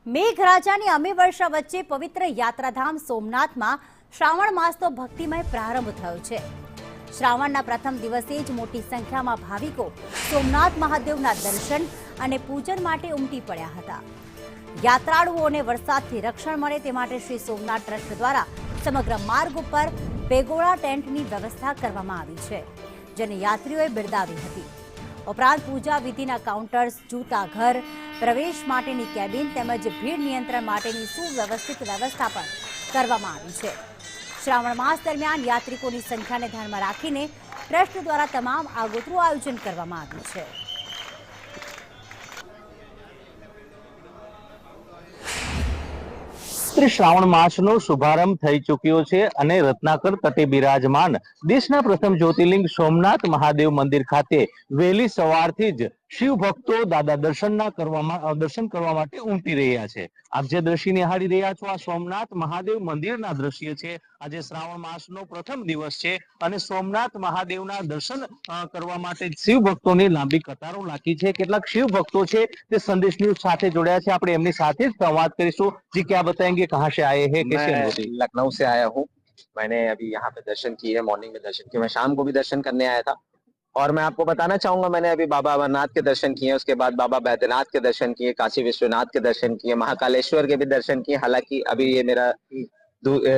મેઘરાજાની અમી વર્ષા વચ્ચે પવિત્ર યાત્રાધામ સોમનાથમાં શ્રાવણ માસનો ભક્તિમય પ્રારંભ થયો છે। શ્રાવણના પ્રથમ દિવસે જ મોટી સંખ્યામાં ભાવિકો સોમનાથ મહાદેવના દર્શન અને પૂજન માટે ઉમટી પડ્યા હતા। યાત્રાળુઓને વરસાદથી રક્ષણ મળે તે માટે શ્રી સોમનાથ ટ્રસ્ટ દ્વારા સમગ્ર માર્ગ ઉપર ભેગોળા ટેન્ટની વ્યવસ્થા કરવામાં આવી છે, જેને યાત્રીઓએ બિરદાવી હતી। ઉપરાંત પૂજા વિધિના કાઉન્ટર્સ, જૂતા ઘર, પ્રવેશ માટેની કેબિન તેમજ ભીડ નિયંત્રણ માટેની સુવ્યવસ્થિત વ્યવસ્થા પણ કરવામાં આવી છે। શ્રાવણ માસ દરમિયાન યાત્રિકોની સંખ્યાને ધ્યાનમાં રાખીને ટ્રસ્ટ દ્વારા તમામ આગોતરું આયોજન કરવામાં આવ્યું છે। શ્રાવણ માસનો શુભારંભ થઈ ચૂક્યો છે અને રત્નાકર તટે બિરાજમાન દેશના પ્રથમ જ્યોતિર્લિંગ સોમનાથ મહાદેવ મંદિર ખાતે વહેલી સવારથી જ શિવ ભક્તો દાદા દર્શન કરવા માટે ઉમટી રહ્યા છે। આપ જે દ્રશ્ય નિહાળી રહ્યા છો આ સોમનાથ મહાદેવ મંદિરના દ્રશ્ય છે। આજે શ્રાવણ માસનો પ્રથમ દિવસ છે અને સોમનાથ મહાદેવના દર્શન કરવા માટે શિવ ભક્તોની લાંબી કતારો લાગી છે। કેટલાક શિવ ભક્તો છે તે સંદેશ ન્યૂઝ સાથે જોડાયા છે, આપણે એમની સાથે જ સંવાદ કરીશું। जी क्या बताएंगे, कहाँ से आए हैं, कैसे मैं लखनऊ से आया हूँ। मैंने अभी यहाँ पे दर्शन किए, मॉर्निंग में दर्शन किए। मैं शाम को भी दर्शन करने आया था और मैं आपको बताना चाहूंगा, मैंने अभी बाबा अमरनाथ के दर्शन किए, उसके बाद बाबा बैद्यनाथ के दर्शन किए, काशी विश्वनाथ के दर्शन किए, महाकालेश्वर के भी दर्शन किए। हालांकि अभी ये मेरा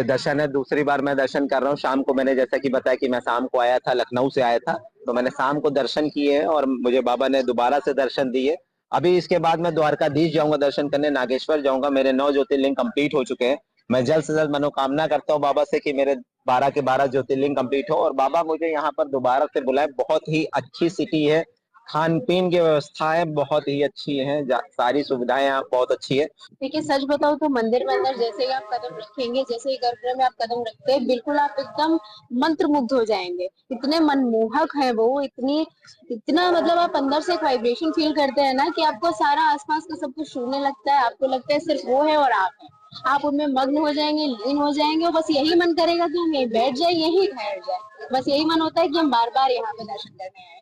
दर्शन है, दूसरी बार मैं दर्शन कर रहा हूँ। शाम को मैंने जैसा कि बताया कि मैं शाम को आया था, लखनऊ से आया था, तो मैंने शाम को दर्शन किए हैं और मुझे बाबा ने दोबारा से दर्शन दिए। अभी इसके बाद मैं द्वारकाधीश जाऊंगा दर्शन करने, नागेश्वर जाऊंगा। मेरे 9 ज्योतिर्लिंग कंप्लीट हो चुके हैं। मैं जल्द से जल्द मनोकामना करता हूँ बाबा से कि मेरे 12 के 12 ज्योतिर्लिंग कंप्लीट हो और बाबा मुझे यहाँ पर दोबारा से बुलाए। बहुत ही अच्छी सिटी है, खान पीन की व्यवस्थाएं बहुत ही अच्छी हैं, सारी सुविधाएं यहाँ बहुत अच्छी है। देखिए, सच बताओ तो मंदिर में अंदर जैसे ही आप कदम रखेंगे, जैसे ही गर्भगृह में आप कदम रखते हैं, बिल्कुल आप एकदम मंत्रमुग्ध हो जाएंगे। इतने मनमोहक है वो, इतना मतलब आप अंदर से एक वाइब्रेशन फील करते हैं ना कि आपको सारा आसपास का सब कुछ छूने लगता है। आपको लगता है सिर्फ वो है और आप है, आप उनमें मग्न हो जाएंगे, लीन हो जाएंगे और बस यही मन करेगा कि हम यहीं बैठ जाए, यहीं ठहर जाए। बस यही मन होता है कि हम बार बार यहाँ पे दर्शन करने आए।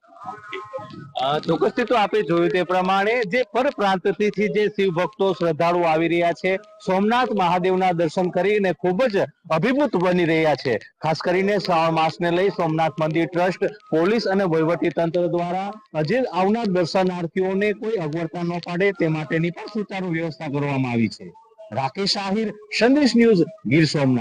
ચોક્કસથી તો આપે જોયું તે પ્રમાણે જે પરપ્રાંતથી જે શિવ ભક્તો શ્રદ્ધાળુ આવી રહ્યા છે સોમનાથ મહાદેવના દર્શન કરીને ખૂબ જ અભિભૂત બની રહ્યા છે। ખાસ કરીને શ્રાવણ માસને લઈ સોમનાથ મંદિર ટ્રસ્ટ, પોલીસ અને વહીવટી તંત્ર દ્વારા જે આવનાર દર્શનાર્થીઓને કોઈ અગવડતા ન પડે તે માટેની પણ સુચારુ વ્યવસ્થા કરવામાં આવી છે। રાકેશ આહિર, સંદેશ ન્યૂઝ, ગીર સોમનાથ।